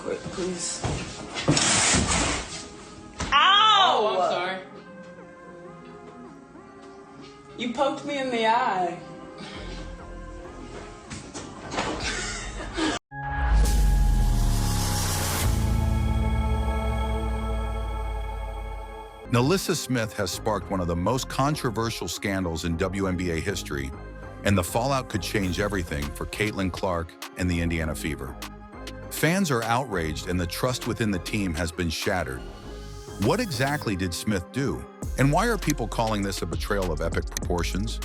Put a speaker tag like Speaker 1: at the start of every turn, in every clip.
Speaker 1: Quit, please. Ow!
Speaker 2: Oh, I'm sorry.
Speaker 1: You poked me in the eye.
Speaker 3: NaLyssa Smith has sparked one of the most controversial scandals in WNBA history, and the fallout could change everything for Caitlin Clark and the Indiana Fever. Fans are outraged and the trust within the team has been shattered. What exactly did Smith do? And why are people calling this a betrayal of epic proportions?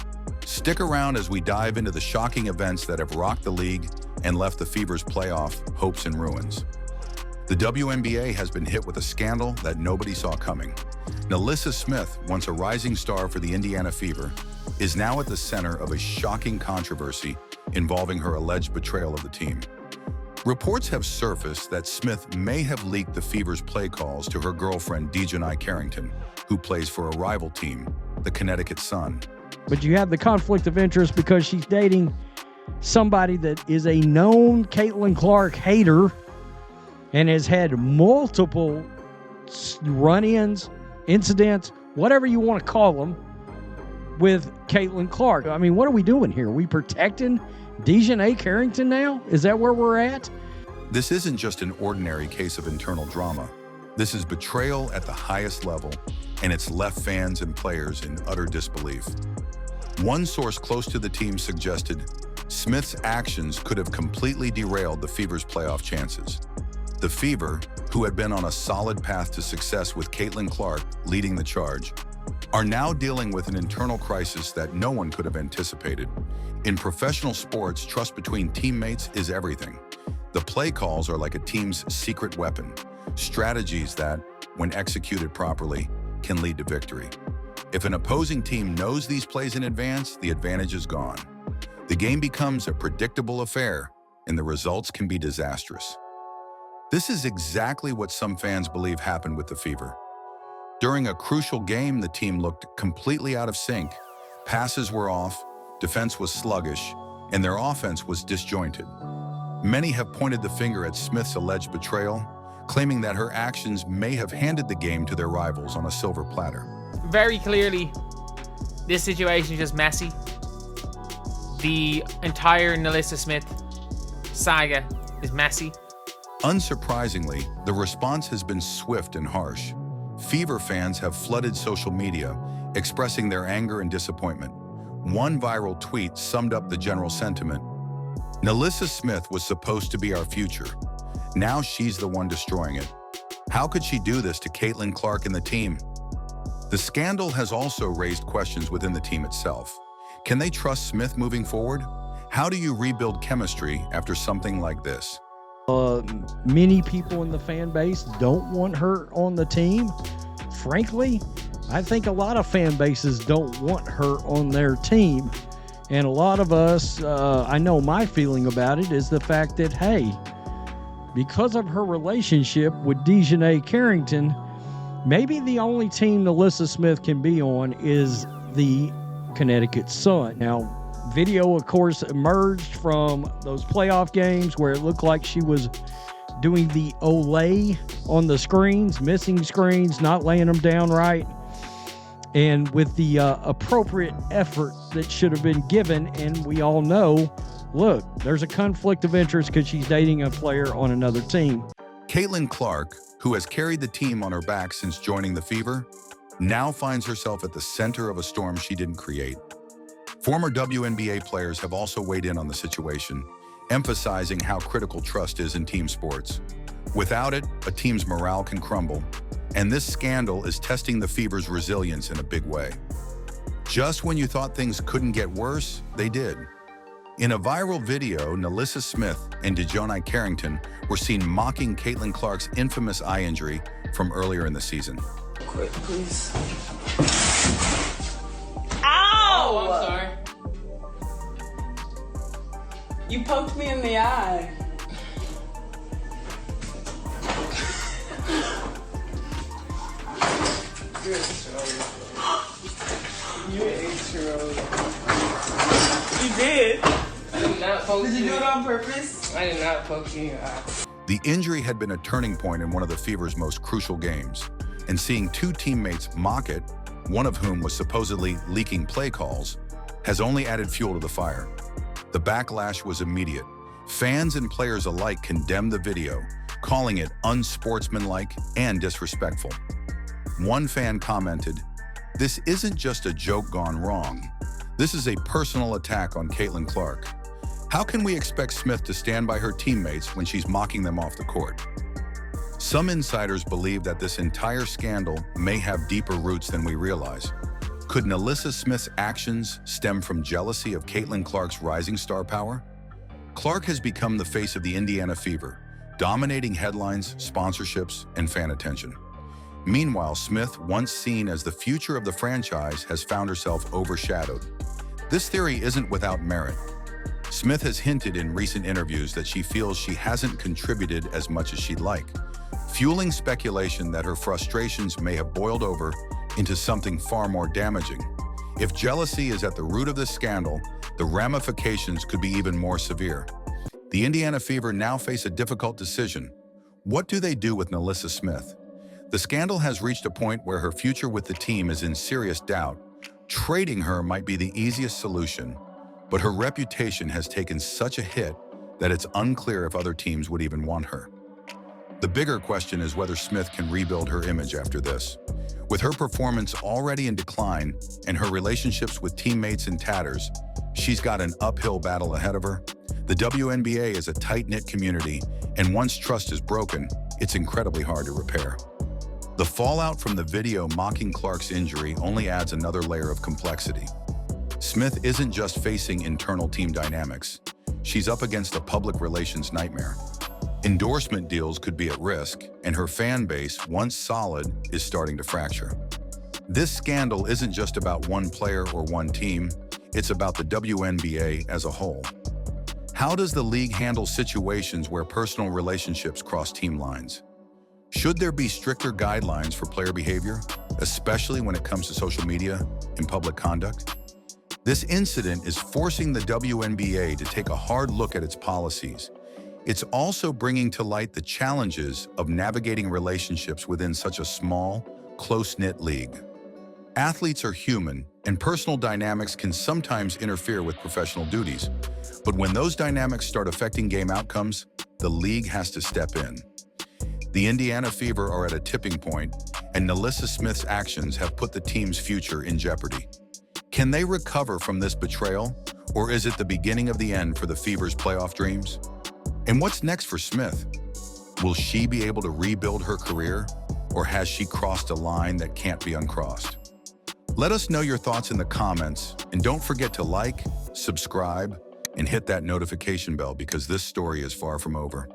Speaker 3: Stick around as we dive into the shocking events that have rocked the league and left the Fever's playoff hopes in ruins. The WNBA has been hit with a scandal that nobody saw coming. NaLyssa Smith, once a rising star for the Indiana Fever, is now at the center of a shocking controversy involving her alleged betrayal of the team. Reports have surfaced that Smith may have leaked the Fever's play calls to her girlfriend DiJonai Carrington, who plays for a rival team, the Connecticut Sun.
Speaker 4: But you have the conflict of interest because she's dating somebody that is a known Caitlin Clark hater and has had multiple run-ins, incidents, whatever you want to call them, with Caitlin Clark. I mean, what are we doing here? Are we protecting DiJonai Carrington now? Is that where we're at?
Speaker 3: This isn't just an ordinary case of internal drama. This is betrayal at the highest level, and it's left fans and players in utter disbelief. One source close to the team suggested Smith's actions could have completely derailed the Fever's playoff chances. The Fever, who had been on a solid path to success with Caitlin Clark leading the charge, are now dealing with an internal crisis that no one could have anticipated. In professional sports, trust between teammates is everything. The play calls are like a team's secret weapon, strategies that, when executed properly, can lead to victory. If an opposing team knows these plays in advance, the advantage is gone. The game becomes a predictable affair, and the results can be disastrous. This is exactly what some fans believe happened with the Fever. During a crucial game, the team looked completely out of sync. Passes were off, defense was sluggish, and their offense was disjointed. Many have pointed the finger at Smith's alleged betrayal, claiming that her actions may have handed the game to their rivals on a silver platter.
Speaker 2: Very clearly, this situation is just messy. The entire NaLyssa Smith saga is messy.
Speaker 3: Unsurprisingly, the response has been swift and harsh. Fever fans have flooded social media, expressing their anger and disappointment. One viral tweet summed up the general sentiment. NaLyssa Smith was supposed to be our future. Now she's the one destroying it. How could she do this to Caitlin Clark and the team? The scandal has also raised questions within the team itself. Can they trust Smith moving forward? How do you rebuild chemistry after something like this?
Speaker 4: Many people in the fan base don't want her on the team. Frankly, I think a lot of fan bases don't want her on their team. And a lot of us, I know my feeling about it is the fact that, hey, because of her relationship with DiJonai Carrington, maybe the only team NaLyssa Smith can be on is the Connecticut Sun. Now, video, of course, emerged from those playoff games where it looked like she was doing the Olay on the screens, missing screens, not laying them down right, and with the appropriate effort that should have been given. And we all know, look, there's a conflict of interest because she's dating a player on another team.
Speaker 3: Caitlin Clark, who has carried the team on her back since joining the Fever, now finds herself at the center of a storm she didn't create. Former WNBA players have also weighed in on the situation, emphasizing how critical trust is in team sports. Without it, a team's morale can crumble, and this scandal is testing the Fever's resilience in a big way. Just when you thought things couldn't get worse, they did. In a viral video, NaLyssa Smith and DiJonai Carrington were seen mocking Caitlin Clark's infamous eye injury from earlier in the season.
Speaker 1: Quit, please.
Speaker 2: Oh, I'm sorry.
Speaker 1: You poked me in the eye. You're a troll. You're a troll. You did?
Speaker 2: I did not poke you.
Speaker 1: Did you do it on purpose?
Speaker 2: I did not poke you in your eye.
Speaker 3: The injury had been a turning point in one of the Fever's most crucial games, and seeing two teammates mock it, one of whom was supposedly leaking play calls, has only added fuel to the fire. The backlash was immediate. Fans and players alike condemned the video, calling it unsportsmanlike and disrespectful. One fan commented, "This isn't just a joke gone wrong. This is a personal attack on Caitlin Clark. How can we expect Smith to stand by her teammates when she's mocking them off the court?" Some insiders believe that this entire scandal may have deeper roots than we realize. Could NaLyssa Smith's actions stem from jealousy of Caitlin Clark's rising star power? Clark has become the face of the Indiana Fever, dominating headlines, sponsorships, and fan attention. Meanwhile, Smith, once seen as the future of the franchise, has found herself overshadowed. This theory isn't without merit. Smith has hinted in recent interviews that she feels she hasn't contributed as much as she'd like, fueling speculation that her frustrations may have boiled over into something far more damaging. If jealousy is at the root of this scandal, the ramifications could be even more severe. The Indiana Fever now face a difficult decision. What do they do with NaLyssa Smith? The scandal has reached a point where her future with the team is in serious doubt. Trading her might be the easiest solution, but her reputation has taken such a hit that it's unclear if other teams would even want her. The bigger question is whether Smith can rebuild her image after this. With her performance already in decline and her relationships with teammates in tatters, she's got an uphill battle ahead of her. The WNBA is a tight-knit community, and once trust is broken, it's incredibly hard to repair. The fallout from the video mocking Clark's injury only adds another layer of complexity. Smith isn't just facing internal team dynamics. She's up against a public relations nightmare. Endorsement deals could be at risk, and her fan base, once solid, is starting to fracture. This scandal isn't just about one player or one team, it's about the WNBA as a whole. How does the league handle situations where personal relationships cross team lines? Should there be stricter guidelines for player behavior, especially when it comes to social media and public conduct? This incident is forcing the WNBA to take a hard look at its policies. It's also bringing to light the challenges of navigating relationships within such a small, close-knit league. Athletes are human, and personal dynamics can sometimes interfere with professional duties. But when those dynamics start affecting game outcomes, the league has to step in. The Indiana Fever are at a tipping point, and NaLyssa Smith's actions have put the team's future in jeopardy. Can they recover from this betrayal, or is it the beginning of the end for the Fever's playoff dreams? And what's next for Smith? Will she be able to rebuild her career, or has she crossed a line that can't be uncrossed? Let us know your thoughts in the comments, and don't forget to like, subscribe, and hit that notification bell because this story is far from over.